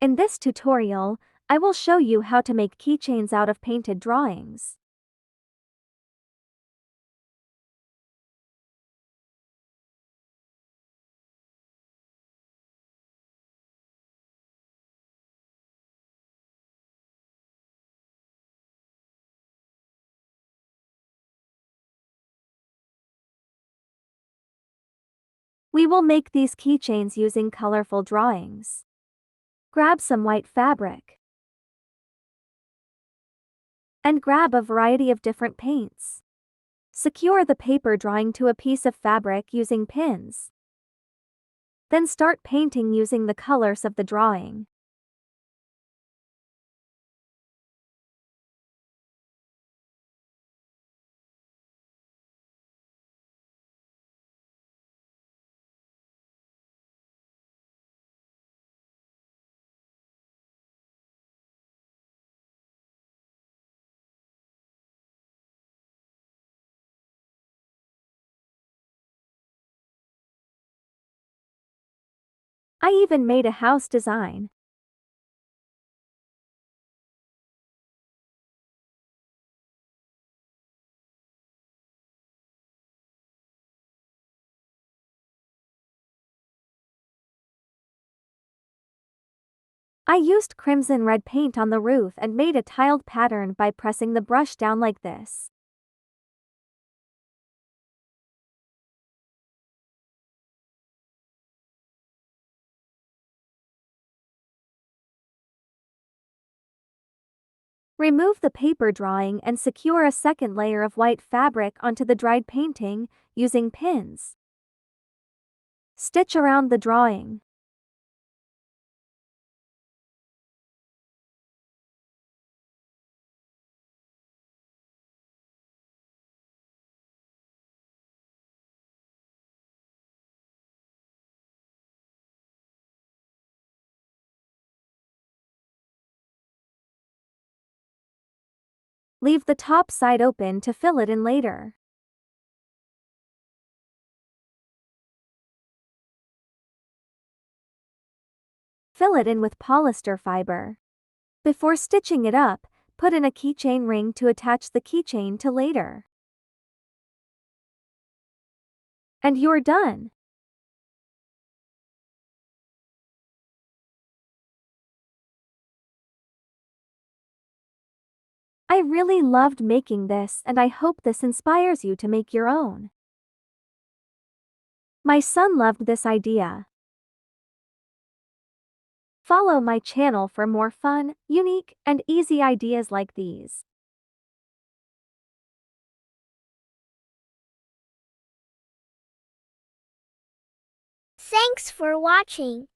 In this tutorial, I will show you how to make keychains out of painted drawings. We will make these keychains using colorful drawings. Grab some white fabric and grab a variety of different paints. Secure the paper drawing to a piece of fabric using pins. Then start painting using the colors of the drawing. I even made a house design. I used crimson red paint on the roof and made a tiled pattern by pressing the brush down like this. Remove the paper drawing and secure a second layer of white fabric onto the dried painting using pins. Stitch around the drawing. Leave the top side open to fill it in later. Fill it in with polyester fiber. Before stitching it up, put in a keychain ring to attach the keychain to later. And you're done! I really loved making this and I hope this inspires you to make your own. My son loved this idea. Follow my channel for more fun, unique, and easy ideas like these. Thanks for watching.